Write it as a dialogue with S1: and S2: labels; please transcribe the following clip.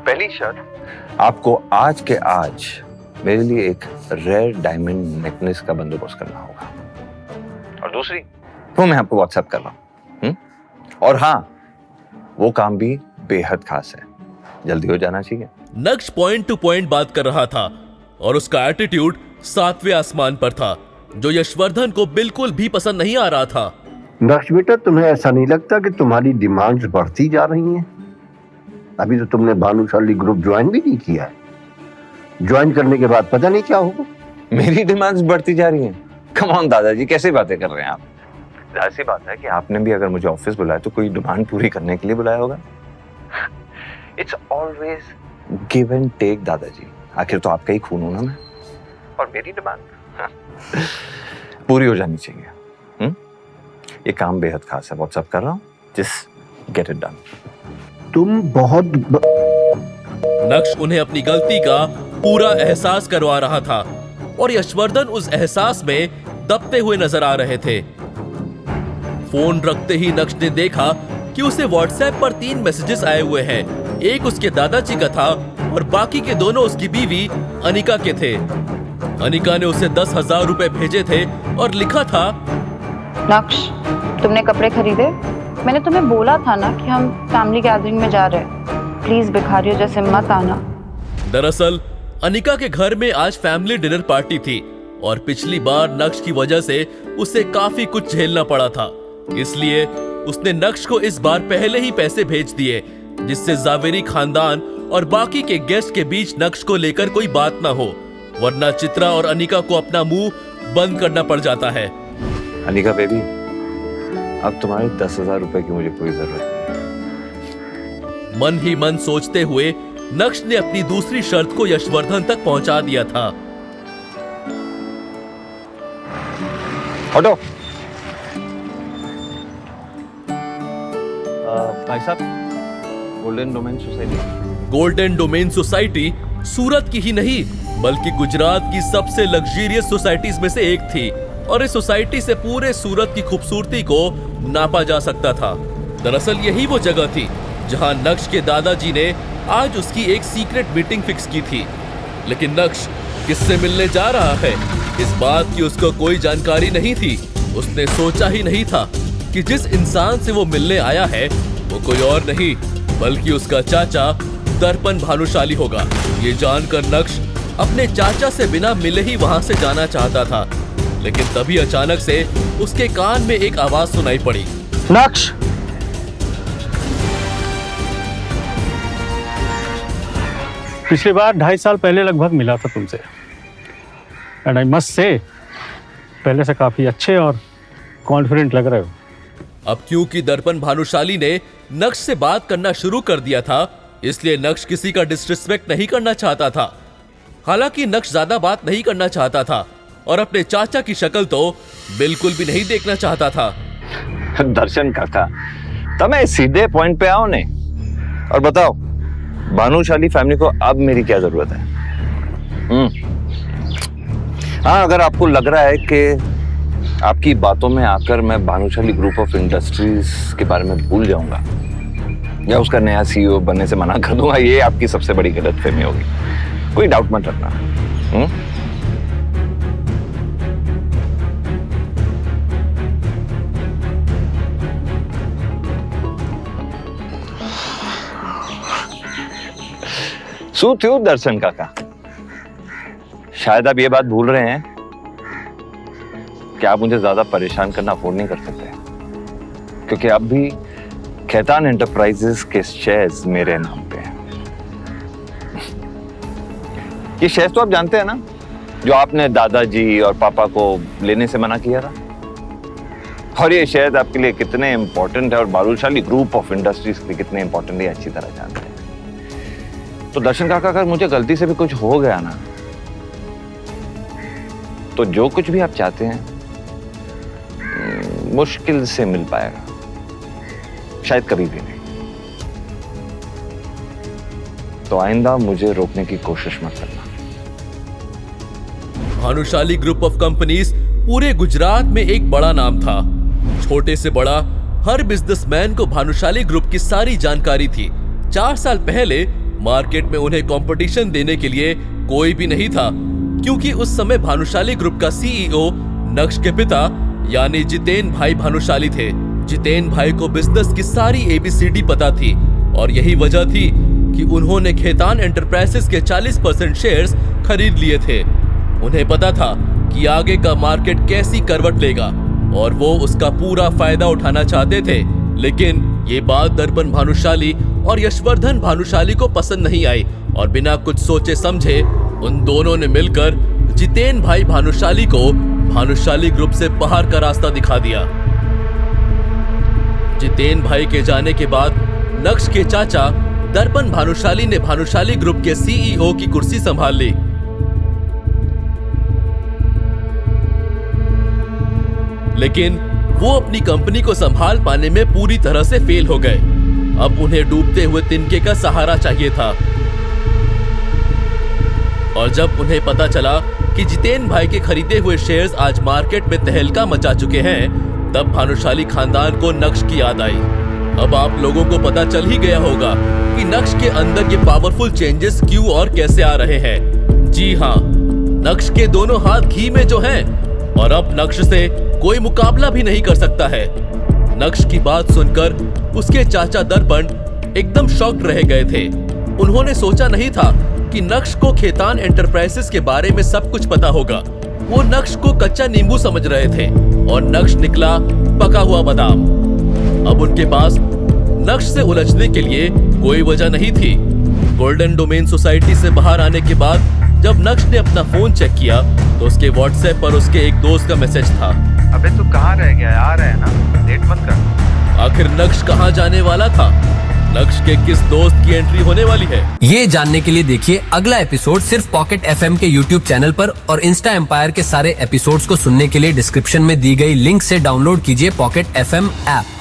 S1: पहली शर्त, आपको आज के आज मेरे लिए एक रेयर डायमंड नेकलेस का बंदोबस्त करना होगा, और दूसरी वो मैं आपको व्हाट्सएप कर रहा हूं। और हाँ, वो काम भी बेहद खास है, जल्दी हो जाना चाहिए।
S2: नक्श पॉइंट टू पॉइंट बात कर रहा था और उसका एटीट्यूड 7वें आसमान पर था, जो यशवर्धन को बिल्कुल भी पसंद नहीं आ रहा था।
S3: नक्श बेटा, तुम्हें ऐसा नहीं लगता कि तुम्हारी डिमांड्स बढ़ती जा रही हैं? अभी तो तुमने भानुशाली ग्रुप ज्वाइन भी नहीं किया है। ज्वाइन करने के बाद पता नहीं क्या होगा।
S1: मेरी डिमांड्स बढ़ती जा रही हैं? कम ऑन दादाजी, कैसी बातें कर रहे हैं आप? ऐसी बात है कि आपने भी अगर मुझे ऑफिस बुलाया तो कोई डिमांड पूरी करने के लिए बुलाया होगा। It's always give and take दादाजी, आखिर तो आपका ही खून हूं ना मैं, और मेरी डिमांड पूरी हो जानी चाहिए। ये काम बेहद खास है, व्हाट्सएप कर रहा हूं, जस्ट गेट इट डन।
S3: तुम बहुत
S2: नक्श उन्हें अपनी गलती का पूरा एहसास करवा रहा था और यशवर्धन उस एहसास में दबते हुए नजर आ रहे थे। फोन रखते ही नक्श ने देखा कि उसे व्हाट्सएप पर 3 मैसेजेस आए हुए हैं। एक उसके दादाजी का था और बाकी के दोनों उसकी बीवी अनिका के थे। अनिका ने उसे 10,000 रुपए भेजे थे और लिखा था,
S4: नक्श, तुमने कपड़े खरीदे? मैंने तुम्हें बोला था ना कि हम फैमिली गैदरिंग में जा रहे हैं, प्लीज भिखारियों जैसे मत आना।
S2: दरअसल अनिका के घर में आज फैमिली डिनर पार्टी थी और पिछली बार नक्श की वजह से उसे काफी कुछ झेलना पड़ा था, इसलिए उसने नक्श को इस बार पहले ही पैसे भेज दिए, जिससे जावेरी खानदान और बाकी के गेस्ट के बीच नक्श को लेकर कोई बात ना हो, वरना चित्रा और अनिका को अपना मुंह बंद करना पड़ जाता है।
S1: अनिका बेबी, अब तुम्हारे 10,000 रुपए की मुझे कोई जरूरत नहीं।
S2: मन ही मन सोचते हुए नक्श ने अपनी दूसरी शर्त को यशवर्धन तक पहुंचा दिया था।
S1: हटो। भाई साहब, golden domain society.
S2: Golden domain society Surat की ही नहीं बल्कि गुजरात की सबसे लग्जरियस सोसाइटीज में से एक थी और इस सोसाइटी से पूरे सूरत की खूबसूरती को नापा जा सकता था। दरअसल यही वो जगह थी जहां नक्श के दादाजी ने आज उसकी एक सीक्रेट मीटिंग फिक्स की थी। लेकिन नक्श किससे मिलने जा रहा है, इस बात की उसको कोई जानकारी नहीं थी। उसने सोचा ही नहीं था कि जिस इंसान से वो मिलने आया है वो कोई और नहीं बल्कि उसका चाचा दर्पण भानुशाली होगा। ये जानकर नक्श अपने चाचा से बिना मिले ही वहां से जाना चाहता था, लेकिन तभी अचानक से उसके कान में एक आवाज सुनाई पड़ी,
S3: नक्श,
S5: पिछली बार 2.5 साल पहले लगभग मिला था तुमसे, एंड आई मस्ट से पहले से काफी अच्छे और कॉन्फिडेंट लग रहे हो।
S2: अब क्योंकि दर्पण भानुशाली ने नक्श से बात करना शुरू कर दिया था, इसलिए नक्श किसी का डिसरिस्पेक्ट नहीं करना चाहता था। हालांकि नक्श ज्यादा बात नहीं करना चाहता था और अपने चाचा की शक्ल तो बिल्कुल भी नहीं देखना चाहता था।
S1: दर्शन काका, तमें सीधे पॉइंट पे आओ ने और बताओ, भानुशाली फैमिली को अब मेरी क्या जरूरत है? हाँ, अगर आपको लग रहा है कि आपकी बातों में आकर मैं भानुशाली ग्रुप ऑफ इंडस्ट्रीज के बारे में भूल जाऊंगा या उसका नया सीईओ बनने से मना कर दूंगा, ये आपकी सबसे बड़ी गलतफहमी होगी। कोई डाउट मत रखना। सूत हूं दर्शन काका, शायद आप ये बात भूल रहे हैं कि आप मुझे ज्यादा परेशान करना अफोर्ड नहीं कर सकते, क्योंकि अब भी खेतान एंटरप्राइजेस के शेयर्स मेरे नाम पे हैं। ये शेयर्स तो आप जानते हैं ना, जो आपने दादाजी और पापा को लेने से मना किया था। और ये शेयर्स आपके लिए कितने इंपॉर्टेंट है और भानुशाली ग्रुप ऑफ इंडस्ट्रीज के लिए कितने इंपॉर्टेंट है, अच्छी तरह जानते हैं। तो दर्शन काका, अगर मुझे गलती से भी कुछ हो गया ना, तो जो कुछ भी आप चाहते हैं मुश्किल से मिल पाएगा, शायद कभी भी नहीं। तो आइंदा मुझे रोकने की कोशिश मत करना।
S2: भानुशाली ग्रुप ऑफ कंपनीज पूरे गुजरात में एक बड़ा नाम था। छोटे से बड़ा हर बिजनेसमैन को भानुशाली ग्रुप की सारी जानकारी थी। 4 साल पहले मार्केट में उन्हें कंपटीशन देने के लिए कोई भी नहीं था, क्योंकि उस समय भानुशाली ग्रुप का सीईओ नक्श के पिता यानी जितेन भाई भानुशाली थे। जितेन भाई को बिजनेस की सारी एबीसीडी पता थी और यही वजह थी कि उन्होंने खेतान एंटरप्राइजेस के 40% शेयर्स खरीद लिए थे। उन्हें पता था कि आगे का मार्केट कैसी करवट लेगा और वो उसका पूरा फायदा उठाना चाहते थे। लेकिन ये बात दर्पण भानुशाली और यशवर्धन भानुशाली को पसंद नहीं आई और बिना कुछ सोचे समझे उन दोनों ने मिलकर जितेन भाई भानुशाली को भानुशाली ग्रुप से बाहर का रास्ता दिखा दिया। जितेन भाई के जाने के बाद नक्श के चाचा दर्पण भानुशाली ने भानुशाली ग्रुप के सीईओ की कुर्सी संभाल ली। लेकिन वो अपनी कंपनी को संभाल पाने में पूरी तरह से फेल हो गए। अब उन्हें डूबते हुए तिनके का सहारा चाहिए था। और जब उन्हें पता चला कि जितेन भाई के खरीदे हुए शेयर्स आज मार्केट में तहलका मचा चुके हैं, तब भानुशाली खानदान को नक्श की याद आई। अब आप लोगों को पता चल ही गया होगा कि नक्श के अंदर ये पावरफुल चेंजेस क्यों और कैसे आ रहे हैं। जी हाँ, नक्श के दोनों हाथ घी में जो हैं और अब नक्श से कोई मुकाबला भी नहीं कर सकता है। नक्श की बात सुनकर उसके चाचा दर्पण एकदम शॉक्ड रह गए थे। उन्होंने सोचा नहीं था कि नक्श को खेतान एंटरप्राइजेस के बारे में सब कुछ पता होगा। वो नक्श को कच्चा नींबू समझ रहे थे और नक्श निकला पका हुआ बादाम। अब उनके पास नक्श से उलझने के लिए कोई वजह नहीं थी। गोल्डन डोमेन सोसाइटी से बाहर आने के बाद जब नक्श ने अपना फोन चेक किया तो उसके व्हाट्सएप पर उसके एक दोस्त का मैसेज था।
S1: अबे तू कहाँ रह गया? आ रहा है ना, लेट मत कर।
S2: आखिर नक्श कहाँ जाने वाला था? नक्श के किस दोस्त की एंट्री होने वाली है,
S6: ये जानने के लिए देखिए अगला एपिसोड सिर्फ पॉकेट एफएम के यूट्यूब चैनल पर और इंस्टा एम्पायर के सारे एपिसोड्स को सुनने के लिए डिस्क्रिप्शन में दी गई लिंक से डाउनलोड कीजिए पॉकेट एफएम ऐप।